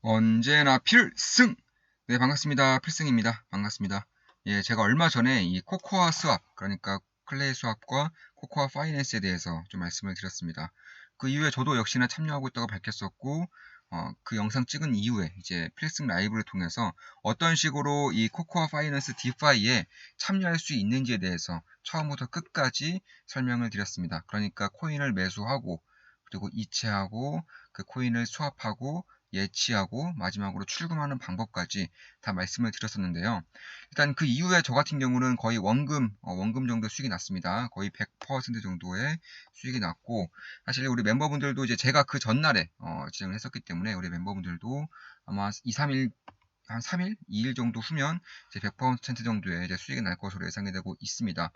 언제나 필승! 네, 반갑습니다. 필승입니다. 반갑습니다. 예, 제가 얼마 전에 이 코코아 스왑, 그러니까 클레이 스왑과 코코아 파이낸스에 대해서 좀 말씀을 드렸습니다. 그 이후에 저도 역시나 참여하고 있다고 밝혔었고, 그 영상 찍은 이후에 이제 필승 라이브를 통해서 어떤 식으로 이 코코아 파이낸스 디파이에 참여할 수 있는지에 대해서 처음부터 끝까지 설명을 드렸습니다. 그러니까 코인을 매수하고, 그리고 이체하고, 그 코인을 스왑하고, 예치하고 마지막으로 출금하는 방법까지 다 말씀을 드렸었는데요. 일단 그 이후에 저 같은 경우는 거의 원금 정도 수익이 났습니다. 거의 100% 정도의 수익이 났고, 사실 우리 멤버분들도 이제 제가 그 전날에 진행을 했었기 때문에 우리 멤버분들도 아마 2, 3일 한 3일, 2일 정도 후면 이제 100% 정도의 이제 수익이 날 것으로 예상이 되고 있습니다.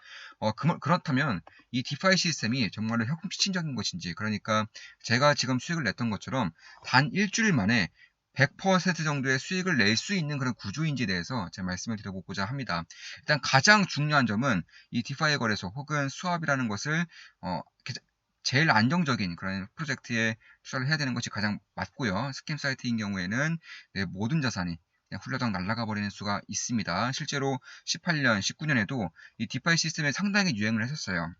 그렇다면 이 디파이 시스템이 정말로 혁신적인 것인지, 그러니까 제가 지금 수익을 냈던 것처럼 단 일주일 만에 100% 정도의 수익을 낼 수 있는 그런 구조인지에 대해서 제가 말씀을 드려보고자 합니다. 일단 가장 중요한 점은 이 디파이 거래소 혹은 수압이라는 것을 제일 안정적인 그런 프로젝트에 투자를 해야 되는 것이 가장 맞고요. 스캠 사이트인 경우에는 내 모든 자산이 그냥 훌러덩 날아가 버리는 수가 있습니다. 실제로 18년, 19년에도 이 디파이 시스템에 상당히 유행을 했었어요.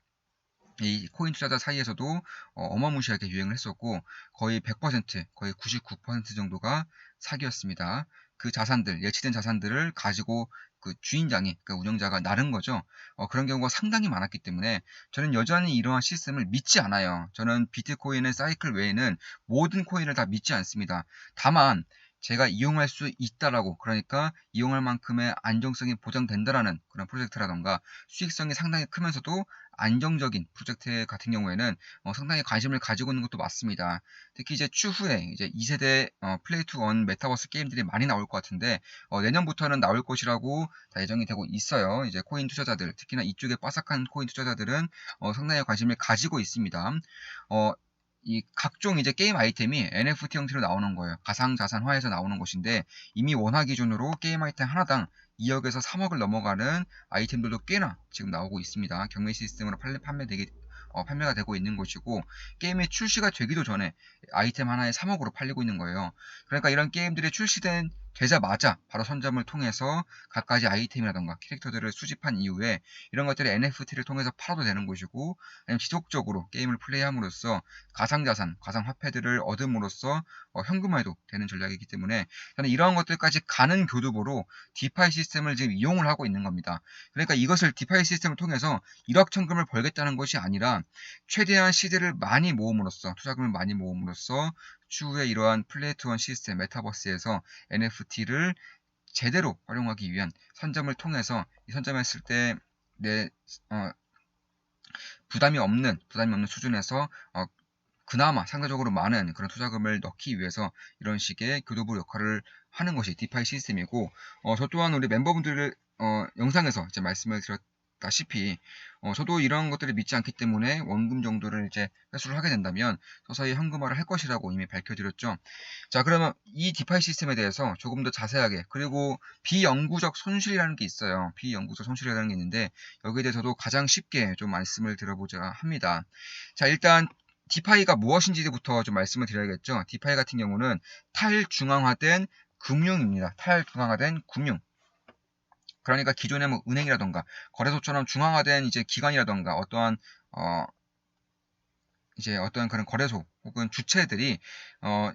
이 코인 투자자 사이에서도 어마무시하게 유행을 했었고, 거의 100%, 거의 99% 정도가 사기였습니다. 그 자산들, 예치된 자산들을 가지고 그 주인장이, 그 운영자가 나른 거죠. 그런 경우가 상당히 많았기 때문에 저는 여전히 이러한 시스템을 믿지 않아요. 저는 비트코인의 사이클 외에는 모든 코인을 다 믿지 않습니다. 다만 제가 이용할 수 있다라고, 그러니까 이용할 만큼의 안정성이 보장된다라는 그런 프로젝트라던가 수익성이 상당히 크면서도 안정적인 프로젝트 같은 경우에는 상당히 관심을 가지고 있는 것도 맞습니다. 특히 이제 추후에 이제 2세대 플레이 투 원 메타버스 게임들이 많이 나올 것 같은데, 내년부터는 나올 것이라고 다 예정이 되고 있어요. 이제 코인 투자자들, 특히나 이쪽에 빠삭한 코인 투자자들은 상당히 관심을 가지고 있습니다. 어, 이 각종 이제 게임 아이템이 NFT 형태로 나오는 거예요. 가상자산화해서 나오는 것인데, 이미 원화 기준으로 게임 아이템 하나당 2억에서 3억을 넘어가는 아이템들도 꽤나 지금 나오고 있습니다. 경매 시스템으로 판매가 되고 있는 것이고, 게임이 출시가 되기도 전에 아이템 하나에 3억으로 팔리고 있는 거예요. 그러니까 이런 게임들이 되자마자 바로 선점을 통해서 갖가지 아이템이라던가 캐릭터들을 수집한 이후에 이런 것들을 NFT를 통해서 팔아도 되는 것이고, 아니면 지속적으로 게임을 플레이함으로써 가상자산, 가상화폐들을 얻음으로써 현금화해도 되는 전략이기 때문에 저는 이러한 것들까지 가는 교두보로 디파이 시스템을 지금 이용을 하고 있는 겁니다. 그러니까 이것을 디파이 시스템을 통해서 일확천금을 벌겠다는 것이 아니라 최대한 시드를 많이 모음으로써, 투자금을 많이 모음으로써 추후에 이러한 플레이투원 시스템 메타버스에서 NFT를 제대로 활용하기 위한 선점을 통해서, 이 선점했을 때 내 부담이 없는 수준에서 그나마 상대적으로 많은 그런 투자금을 넣기 위해서 이런 식의 교도부 역할을 하는 것이 디파이 시스템이고, 저 또한 우리 멤버분들을 영상에서 이제 말씀을 드렸다시피 저도 이런 것들을 믿지 않기 때문에 원금 정도를 이제 회수를 하게 된다면 서서히 현금화를 할 것이라고 이미 밝혀드렸죠. 자, 그러면 이 디파이 시스템에 대해서 조금 더 자세하게, 그리고 비영구적 손실이라는 게 있어요. 비영구적 손실이라는 게 있는데 여기에 대해서도 가장 쉽게 좀 말씀을 드려보자 합니다. 자, 일단 디파이가 무엇인지부터 좀 말씀을 드려야겠죠. 디파이 같은 경우는 탈중앙화된 금융입니다. 탈중앙화된 금융. 그러니까 기존의 뭐 은행이라던가 거래소처럼 중앙화된 이제 기관이라던가 어떠한 그런 거래소 혹은 주체들이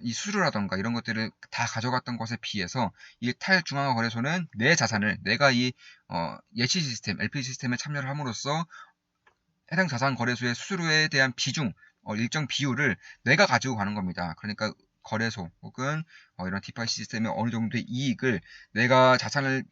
이 수수료라던가 이런 것들을 다 가져갔던 것에 비해서 이 탈중앙화 거래소는 내 자산을 내가 이 예치 시스템, LP 시스템에 참여를 함으로써 해당 자산 거래소의 수수료에 대한 비중, 일정 비율을 내가 가지고 가는 겁니다. 그러니까 거래소 혹은 이런 디파이 시스템의 어느 정도의 이익을 내가 자산을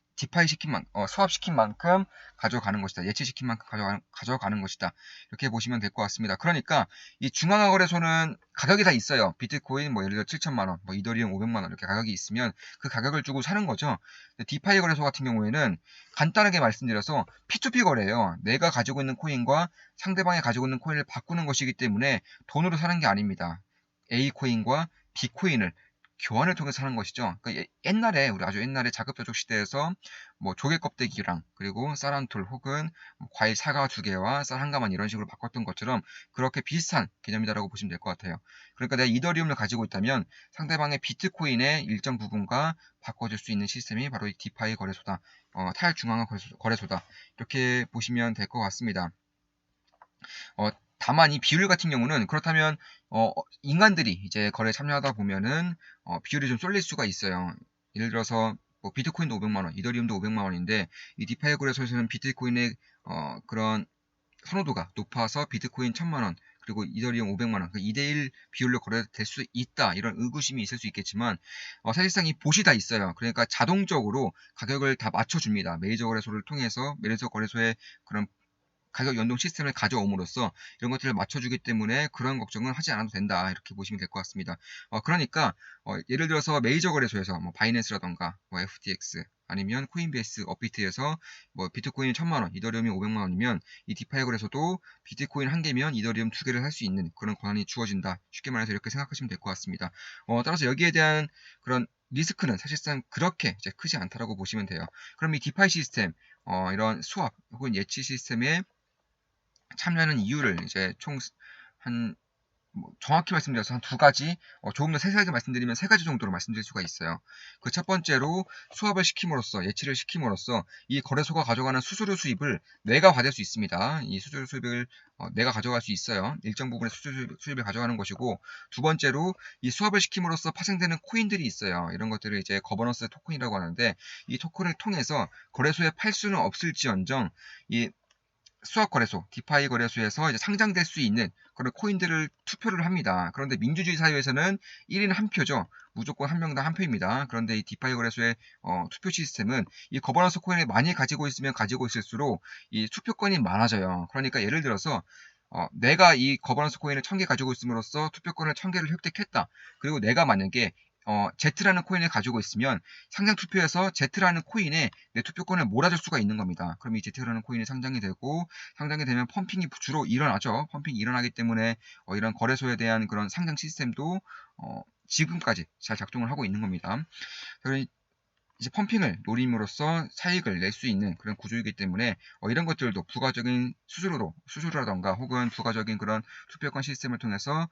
수합시킨 만큼 가져가는 것이다. 예치시킨 만큼 가져가는 것이다. 이렇게 보시면 될 것 같습니다. 그러니까 이 중앙화 거래소는 가격이 다 있어요. 비트코인 뭐 예를 들어 7천만 원, 뭐 이더리움 500만 원 이렇게 가격이 있으면 그 가격을 주고 사는 거죠. 디파이 거래소 같은 경우에는 간단하게 말씀드려서 P2P 거래예요. 내가 가지고 있는 코인과 상대방이 가지고 있는 코인을 바꾸는 것이기 때문에 돈으로 사는 게 아닙니다. A 코인과 B 코인을 교환을 통해서 하는 것이죠. 그러니까 옛날에 우리 아주 옛날에 자급자족 시대에서 뭐 조개 껍데기랑 그리고 쌀 한 톨 혹은 뭐 과일 사과 2개와 쌀 한 가만 이런 식으로 바꿨던 것처럼 그렇게 비슷한 개념이다라고 보시면 될 것 같아요. 그러니까 내가 이더리움을 가지고 있다면 상대방의 비트코인의 일정 부분과 바꿔줄 수 있는 시스템이 바로 이 디파이 거래소다. 탈중앙화 거래소다. 이렇게 보시면 될 것 같습니다. 어, 다만 이 비율 같은 경우는 그렇다면 인간들이 이제 거래에 참여하다 보면은 비율이 좀 쏠릴 수가 있어요. 예를 들어서 뭐 비트코인도 500만 원, 이더리움도 500만 원인데 이 디파이 거래소에서는 비트코인의 그런 선호도가 높아서 비트코인 1000만 원 그리고 이더리움 500만 원, 2대1 비율로 거래될 수 있다 이런 의구심이 있을 수 있겠지만 사실상 이 봇이 다 있어요. 그러니까 자동적으로 가격을 다 맞춰줍니다. 메이저 거래소를 통해서 메이저 거래소의 그런 가격 연동 시스템을 가져옴으로써 이런 것들을 맞춰주기 때문에 그런 걱정은 하지 않아도 된다. 이렇게 보시면 될 것 같습니다. 그러니까 예를 들어서 메이저 거래소에서 뭐 바이낸스라던가 뭐 FTX 아니면 코인베이스, 업비트에서 뭐 비트코인이 1000만 원, 이더리움이 500만 원이면 이 디파이 거래소도 비트코인 한 개면 이더리움 2개를 할 수 있는 그런 권한이 주어진다. 쉽게 말해서 이렇게 생각하시면 될 것 같습니다. 따라서 여기에 대한 그런 리스크는 사실상 그렇게 이제 크지 않다라고 보시면 돼요. 그럼 이 디파이 시스템, 이런 수합 혹은 예치 시스템에 참여하는 이유를 이제 한 뭐 정확히 말씀드려서 한 2가지, 조금 더 세세하게 말씀드리면 3가지 정도로 말씀드릴 수가 있어요. 그 첫 번째로 수합을 시킴으로써, 예치를 시킴으로써 이 거래소가 가져가는 수수료 수입을 내가 받을 수 있습니다. 이 수수료 수입을 내가 가져갈 수 있어요. 일정 부분의 수수료 수입을 가져가는 것이고, 두 번째로 이 수합을 시킴으로써 파생되는 코인들이 있어요. 이런 것들을 이제 거버넌스 토큰이라고 하는데, 이 토큰을 통해서 거래소에 팔 수는 없을지언정 이 수학 거래소, 디파이 거래소에서 이제 상장될 수 있는 그런 코인들을 투표를 합니다. 그런데 민주주의 사회에서는 1인 한 표죠. 무조건 한 명당 한 표입니다. 그런데 이 디파이 거래소의 투표 시스템은 이 거버넌스 코인을 많이 가지고 있으면 가지고 있을수록 이 투표권이 많아져요. 그러니까 예를 들어서 내가 이 거버넌스 코인을 1000개 가지고 있음으로써 투표권을 1000개를 획득했다. 그리고 내가 만약에 Z라는 코인을 가지고 있으면 상장 투표에서 Z라는 코인에 내 투표권을 몰아줄 수가 있는 겁니다. 그럼 이 Z라는 코인이 상장이 되고 상장이 되면 펌핑이 주로 일어나죠. 펌핑이 일어나기 때문에 이런 거래소에 대한 그런 상장 시스템도 지금까지 잘 작동을 하고 있는 겁니다. 이제 펌핑을 노림으로써 차익을 낼 수 있는 그런 구조이기 때문에 이런 것들도 부가적인 수수료라던가 혹은 부가적인 그런 투표권 시스템을 통해서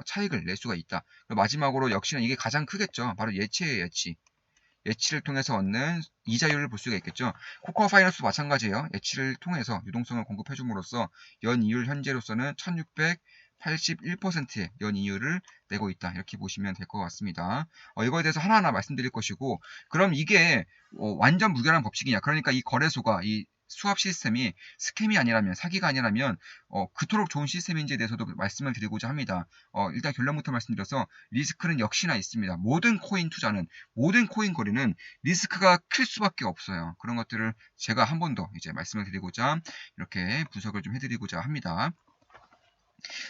차익을 낼 수가 있다. 그리고 마지막으로 역시나 이게 가장 크겠죠. 바로 예치예요, 예치. 예치를 통해서 얻는 이자율을 볼 수가 있겠죠. 코코아 파이낸스도 마찬가지예요. 예치를 통해서 유동성을 공급해줌으로써 연이율 현재로서는 1681%의 연이율을 내고 있다. 이렇게 보시면 될 것 같습니다. 이거에 대해서 하나하나 말씀드릴 것이고, 그럼 이게 완전 무결한 법칙이냐? 그러니까 이 거래소가 이 수합 시스템이 스캠이 아니라면, 사기가 아니라면 그토록 좋은 시스템인지에 대해서도 말씀을 드리고자 합니다. 일단 결론부터 말씀드려서 리스크는 역시나 있습니다. 모든 코인 투자는, 모든 코인 거래는 리스크가 클 수밖에 없어요. 그런 것들을 제가 한 번 더 이제 말씀을 드리고자 이렇게 분석을 좀 해드리고자 합니다.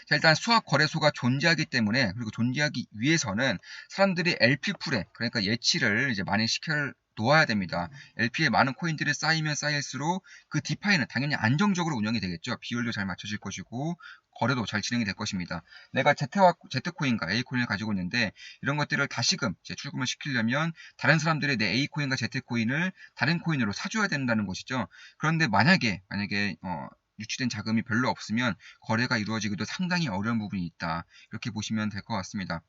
자, 일단 수학 거래소가 존재하기 때문에, 그리고 존재하기 위해서는 사람들이 LP풀에, 그러니까 예치를 이제 많이 시켜 놓아야 됩니다. LP에 많은 코인들이 쌓이면 쌓일수록 그 디파이는 당연히 안정적으로 운영이 되겠죠. 비율도 잘 맞춰질 것이고 거래도 잘 진행이 될 것입니다. 내가 Z코인과 A코인을 가지고 있는데 이런 것들을 다시금 이제 출금을 시키려면 다른 사람들이 내 A코인과 Z코인을 다른 코인으로 사줘야 된다는 것이죠. 그런데 만약에 유치된 자금이 별로 없으면 거래가 이루어지기도 상당히 어려운 부분이 있다. 이렇게 보시면 될 것 같습니다.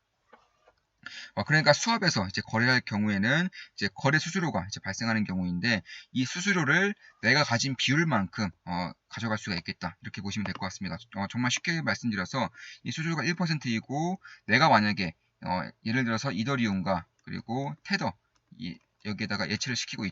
그러니까 수합에서 이제 거래할 경우에는 이제 거래 수수료가 이제 발생하는 경우인데 이 수수료를 내가 가진 비율만큼 가져갈 수가 있겠다. 이렇게 보시면 될 것 같습니다. 정말 쉽게 말씀드려서 이 수수료가 1%이고 내가 만약에 예를 들어서 이더리움과 그리고 테더 여기에다가 예치를 시키고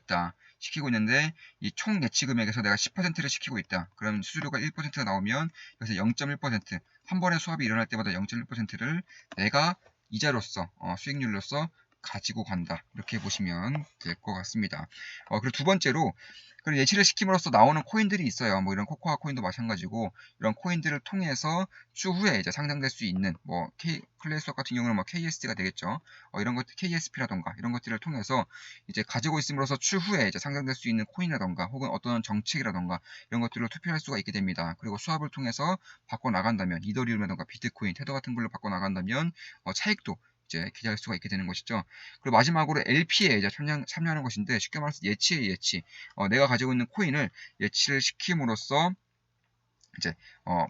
있는데 이 총 예치 금액에서 내가 10%를 시키고 있다. 그럼 수수료가 1%가 나오면 여기서 0.1%, 한 번에 수합이 일어날 때마다 0.1%를 내가 이자로서 수익률로서 가지고 간다. 이렇게 보시면 될 것 같습니다. 그리고 두 번째로 그리고 예치를 시킴으로써 나오는 코인들이 있어요. 뭐 이런 코코아 코인도 마찬가지고 이런 코인들을 통해서 추후에 이제 상장될 수 있는 뭐 클래스업 같은 경우는 뭐 KSD가 되겠죠. 이런 것들 KSP라던가 이런 것들을 통해서 이제 가지고 있음으로써 추후에 이제 상장될 수 있는 코인이라던가 혹은 어떤 정책이라던가 이런 것들을 투표할 수가 있게 됩니다. 그리고 수합을 통해서 바꿔 나간다면 이더리움이라던가 비트코인, 테더 같은 걸로 바꿔 나간다면 차익도 이제 기재할 수가 있게 되는 것이죠. 그리고 마지막으로 LP에 이제 참여하는 것인데 쉽게 말해서 예치의 예치. 내가 가지고 있는 코인을 예치를 시킴으로써 이제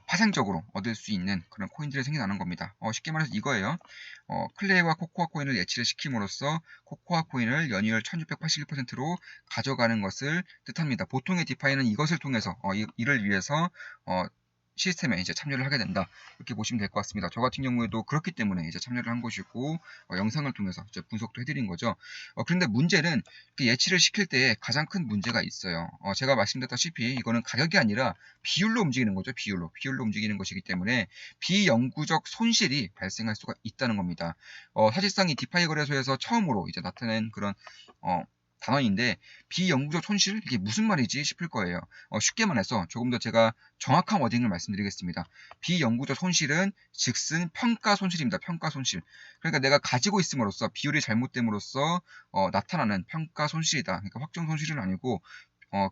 파생적으로 얻을 수 있는 그런 코인들이 생겨나는 겁니다. 쉽게 말해서 이거예요. 클레이와 코코아 코인을 예치를 시킴으로써 코코아 코인을 연이율 1681%로 가져가는 것을 뜻합니다. 보통의 디파이는 이것을 통해서 이를 위해서 시스템에 이제 참여를 하게 된다. 이렇게 보시면 될 것 같습니다. 저 같은 경우에도 그렇기 때문에 이제 참여를 한 것이고 영상을 통해서 이제 분석도 해드린 거죠. 그런데 문제는 그 예치를 시킬 때 가장 큰 문제가 있어요. 제가 말씀드렸다시피 이거는 가격이 아니라 비율로 움직이는 거죠. 비율로 움직이는 것이기 때문에 비영구적 손실이 발생할 수가 있다는 겁니다. 사실상 이 디파이 거래소에서 처음으로 이제 나타낸 그런 단어인데 비영구적 손실 이게 무슨 말이지 싶을 거예요. 쉽게 말해서 조금 더 제가 정확한 워딩을 말씀드리겠습니다. 비영구적 손실은 즉슨 평가 손실입니다. 평가 손실. 그러니까 내가 가지고 있음으로써 비율이 잘못됨으로써 나타나는 평가 손실이다. 그러니까 확정 손실은 아니고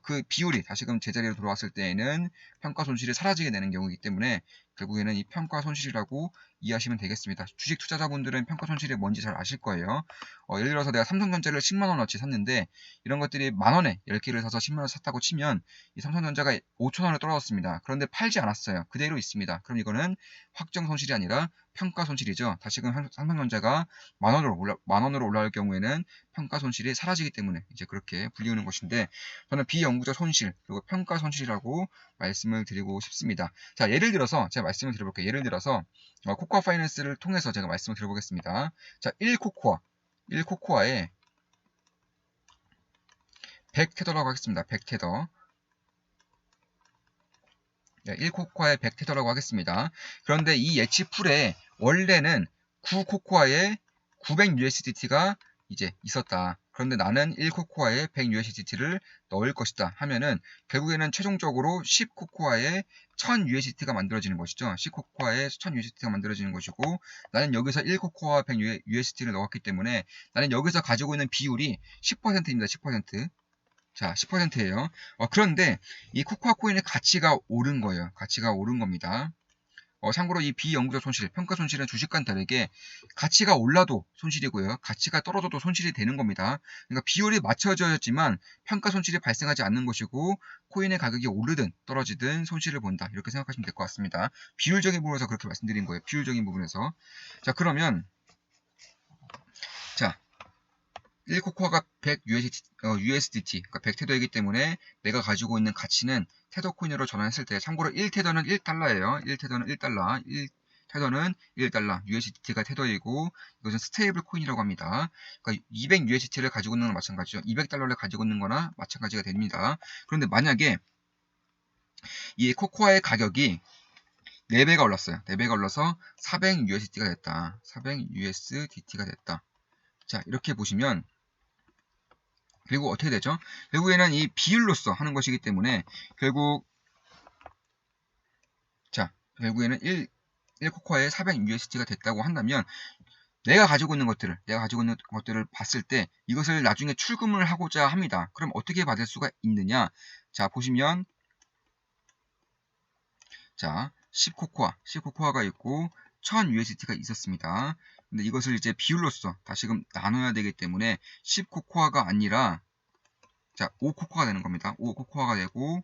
그 비율이 다시금 제자리로 돌아왔을 때에는 평가 손실이 사라지게 되는 경우이기 때문에 결국에는 이 평가 손실이라고 이해하시면 되겠습니다. 주식 투자자분들은 평가 손실이 뭔지 잘 아실 거예요. 예를 들어서 내가 삼성전자를 10만원어치 샀는데 이런 것들이 만원에 10개를 사서 10만원 샀다고 치면 이 삼성전자가 5천원에 떨어졌습니다. 그런데 팔지 않았어요. 그대로 있습니다. 그럼 이거는 확정 손실이 아니라 평가 손실이죠. 다시금 삼성전자가 만원으로 올라갈 경우에는 평가 손실이 사라지기 때문에 이제 그렇게 불리우는 것인데 저는 비영구적 손실 그리고 평가 손실이라고 말씀을 드리고 싶습니다. 자, 예를 들어서 제가 말씀을 드려볼게요. 예를 들어서 코코아 파이낸스를 통해서 제가 말씀을 드려보겠습니다. 자, 1코코아에 100테더라고 하겠습니다. 100테더. 1코코아에 100테더라고 하겠습니다. 그런데 이 예치풀에 원래는 9코코아에 900USDT가 이제 있었다. 그런데 나는 1코코아에 100USDT를 넣을 것이다 하면은 결국에는 최종적으로 10코코아에 1000USDT가 만들어지는 것이죠. 10코코아에 1000USDT가 만들어지는 것이고 나는 여기서 1코코아 100USDT를 넣었기 때문에 나는 여기서 가지고 있는 비율이 10%입니다. 10%. 자, 10%예요. 그런데 이 코코아 코인의 가치가 오른 거예요. 가치가 오른 겁니다. 참고로 이 비영구적 손실, 평가 손실은 주식과는 다르게 가치가 올라도 손실이고요. 가치가 떨어져도 손실이 되는 겁니다. 그러니까 비율이 맞춰져야지만 평가 손실이 발생하지 않는 것이고 코인의 가격이 오르든 떨어지든 손실을 본다. 이렇게 생각하시면 될 것 같습니다. 비율적인 부분에서 그렇게 말씀드린 거예요. 비율적인 부분에서. 자, 그러면 자, 1코코아가 100 USDT, 그러니까 100테더이기 때문에 내가 가지고 있는 가치는 테더 코인으로 전환했을 때, 참고로 1테더는 1달러예요. 1테더는 1달러, 1테더는 1달러, USDT가 테더이고, 이것은 스테이블 코인이라고 합니다. 그러니까 200 USDT를 가지고 있는 거나 마찬가지죠. 200달러를 가지고 있는 거나 마찬가지가 됩니다. 그런데 만약에 이 코코아의 가격이 4배가 올랐어요. 4배가 올라서 400 USDT가 됐다. 400 USDT가 됐다. 자, 이렇게 보시면 그리고 어떻게 되죠? 결국에는 이 비율로서 하는 것이기 때문에 결국에는 1코코아에 400USD가 됐다고 한다면 내가 가지고 있는 것들을 봤을 때 이것을 나중에 출금을 하고자 합니다. 그럼 어떻게 받을 수가 있느냐? 자, 보시면 자, 10코코아가 있고 1000USD가 있었습니다. 근데 이것을 이제 비율로서 다시금 나눠야 되기 때문에 10코코아가 아니라 자, 5코코아가 되는 겁니다. 5코코아가 되고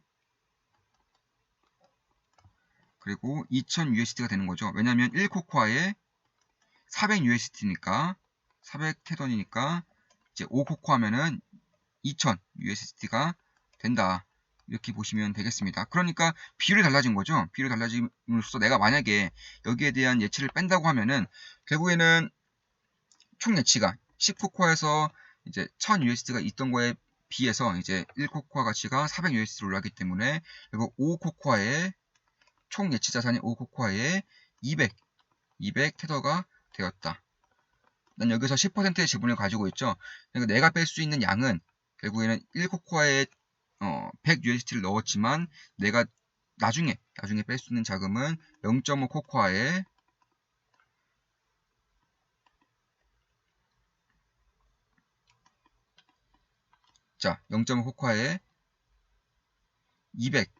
그리고 2000USD가 되는 거죠. 왜냐하면 1코코아에 400USD니까 400테던이니까 이제 5코코아 하면은 2000USD가 된다. 이렇게 보시면 되겠습니다. 그러니까 비율이 달라진 거죠. 비율이 달라짐으로써 내가 만약에 여기에 대한 예치를 뺀다고 하면은 결국에는 총 예치가 10코코아에서 이제 1000USD가 있던 거에 비해서 이제 1코코아 가치가 400USD로 올라가기 때문에 그리고 5코코아에 총 예치 자산이 5코코아에 200 테더가 되었다. 난 여기서 10%의 지분을 가지고 있죠. 그러니까 내가 뺄 수 있는 양은 결국에는 1코코아에 100USD를 넣었지만 내가 나중에 뺄 수 있는 자금은 0.5코코아에 자, 0.5코코아에 200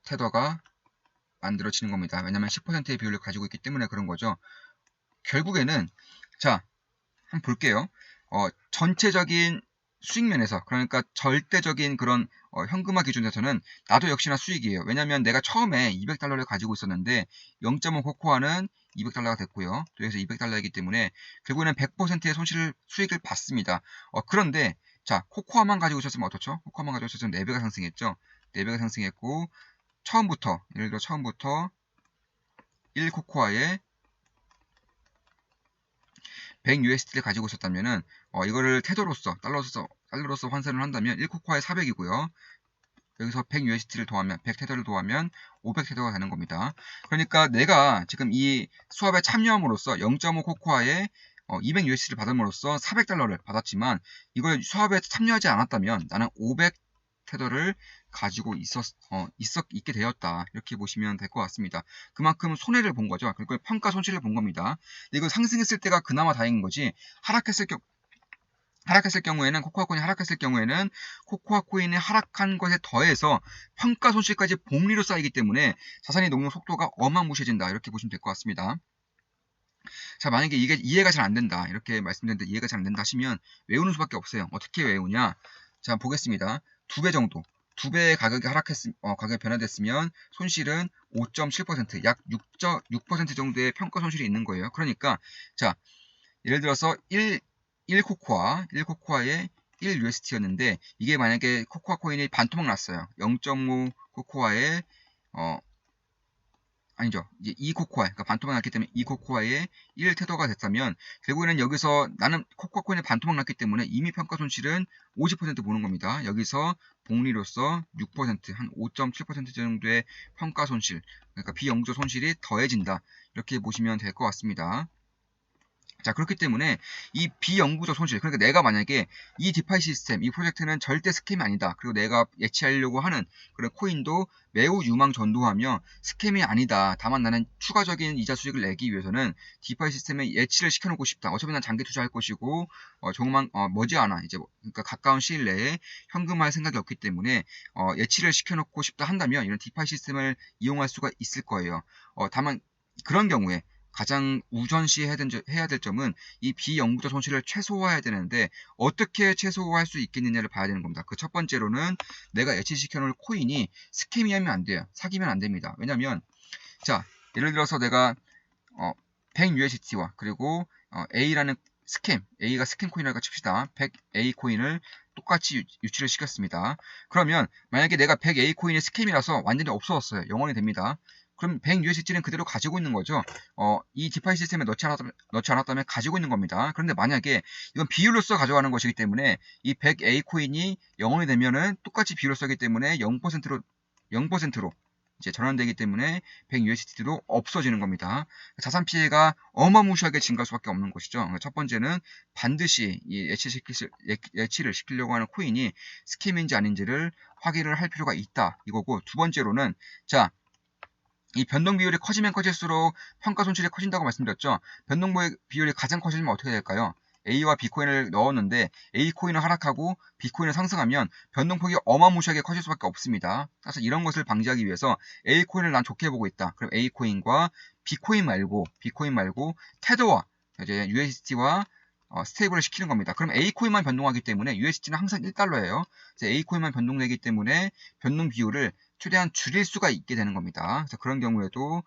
테더가 만들어지는 겁니다. 왜냐하면 10%의 비율을 가지고 있기 때문에 그런 거죠. 결국에는 자, 한번 볼게요. 전체적인 수익면에서, 그러니까 절대적인 그런 현금화 기준에서는 나도 역시나 수익이에요. 왜냐면 내가 처음에 200달러를 가지고 있었는데 0.5 코코아는 200달러가 됐고요. 그래서 200달러이기 때문에 결국에는 100%의 수익을 봤습니다. 그런데 자, 코코아만 가지고 있었으면 어떻죠? 코코아만 가지고 있었으면 4배가 상승했죠. 4배가 상승했고 예를 들어 처음부터 1코코아에 100USD를 가지고 있었다면은 이거를 테더로서 달러로서 환산을 한다면 1코코아에 400이고요. 여기서 100USD를 더하면 100테더를 더하면 500테더가 되는 겁니다. 그러니까 내가 지금 이 수업에 참여함으로써 0.5 코코아에 200USD를 받음으로써 400달러를 받았지만 이걸 수업에 참여하지 않았다면 나는 500테더를 가지고 있게 되었다. 이렇게 보시면 될 것 같습니다. 그만큼 손해를 본 거죠. 그러니까 평가 손실을 본 겁니다. 이거 상승했을 때가 그나마 다행인 거지. 하락했을 경우에는 코코아 코인이 하락했을 경우에는 코코아 코인이 하락한 것에 더해서 평가 손실까지 복리로 쌓이기 때문에 자산의 녹용 속도가 어마무시해진다. 이렇게 보시면 될 것 같습니다. 자, 만약에 이게 이해가 잘 안 된다. 이렇게 말씀드렸는데 이해가 잘 안 된다 하시면 외우는 수밖에 없어요. 어떻게 외우냐? 자, 보겠습니다. 2배 정도. 2배의 가격이 가격이 변화됐으면 손실은 5.7%, 약 6% 정도의 평가 손실이 있는 거예요. 그러니까 자, 예를 들어서 1코코아에 1USD였는데 이게 만약에 코코아 코인이 반토막 났어요. 0.5 코코아에 아니죠. 이제 2코코아, 그러니까 반토막 났기 때문에 2코코아에 1테더가 됐다면 결국에는 여기서 나는 코코아 코인에 반토막 났기 때문에 이미 평가 손실은 50% 보는 겁니다. 여기서 복리로서 6%, 한 5.7% 정도의 평가 손실, 그러니까 비영구적 손실이 더해진다. 이렇게 보시면 될 것 같습니다. 자, 그렇기 때문에 이 비영구적 손실, 그러니까 내가 만약에 이 디파이 시스템, 이 프로젝트는 절대 스캠이 아니다. 그리고 내가 예치하려고 하는 그런 코인도 매우 유망전도하며 스캠이 아니다. 다만 나는 추가적인 이자 수익을 내기 위해서는 디파이 시스템에 예치를 시켜놓고 싶다. 어차피 난 장기 투자할 것이고, 조금만, 머지않아, 그러니까 가까운 시일 내에 현금화할 생각이 없기 때문에, 예치를 시켜놓고 싶다 한다면 이런 디파이 시스템을 이용할 수가 있을 거예요. 다만, 그런 경우에 가장 우선시 해야 될 점은 이 비영구적 손실을 최소화해야 되는데 어떻게 최소화할 수 있겠느냐를 봐야 되는 겁니다. 그 첫 번째로는 내가 예치시켜 놓을 코인이 스캠이면 안 돼요. 사기면 안 됩니다. 왜냐면 자, 예를 들어서 내가 100USDT와 그리고 A가 스캠 코인이라고 칩시다. 100A 코인을 똑같이 유치를 시켰습니다. 그러면 만약에 내가 100A 코인이 스캠이라서 완전히 없어졌어요. 영원히 됩니다. 그럼 100USDT는 그대로 가지고 있는 거죠. 이 디파이 시스템에 넣지 않았다면 가지고 있는 겁니다. 그런데 만약에 이건 비율로서 가져가는 것이기 때문에 이 100A 코인이 영원히 되면은 똑같이 비율로 쓰기 때문에 0%로 이제 전환되기 때문에 100USDT도 없어지는 겁니다. 자산 피해가 어마무시하게 증가할 수밖에 없는 것이죠. 첫 번째는 반드시 예치를 시키려고 하는 코인이 스캠인지 아닌지를 확인을 할 필요가 있다. 이거고, 두 번째로는 자, 이 변동 비율이 커지면 커질수록 평가 손실이 커진다고 말씀드렸죠. 변동 비율이 가장 커지면 어떻게 될까요? A와 B코인을 넣었는데 A코인은 하락하고 B코인은 상승하면 변동폭이 어마무시하게 커질 수밖에 없습니다. 따라서 이런 것을 방지하기 위해서 A코인을 난 좋게 보고 있다. 그럼 A코인과 B코인 말고 테더와 이제 USDT와 스테이블을 시키는 겁니다. 그럼 A코인만 변동하기 때문에 USDT는 항상 1달러예요. A코인만 변동되기 때문에 변동 비율을 최대한 줄일 수가 있게 되는 겁니다. 그래서 그런 경우에도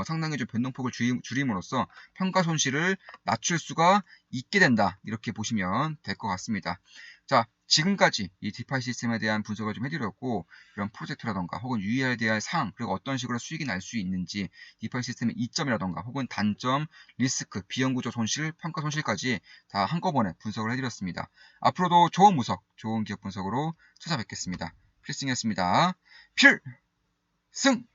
상당히 좀 변동폭을 줄임으로써 평가 손실을 낮출 수가 있게 된다. 이렇게 보시면 될 것 같습니다. 자, 지금까지 이 디파이 시스템에 대한 분석을 좀 해드렸고, 이런 프로젝트라던가 혹은 유의해야 될 사항, 그리고 어떤 식으로 수익이 날 수 있는지, 디파이 시스템의 이점이라던가 혹은 단점, 리스크, 비영구적 손실, 평가 손실까지 다 한꺼번에 분석을 해드렸습니다. 앞으로도 좋은 분석, 좋은 기업 분석으로 찾아뵙겠습니다. 필승이었습니다. 필승!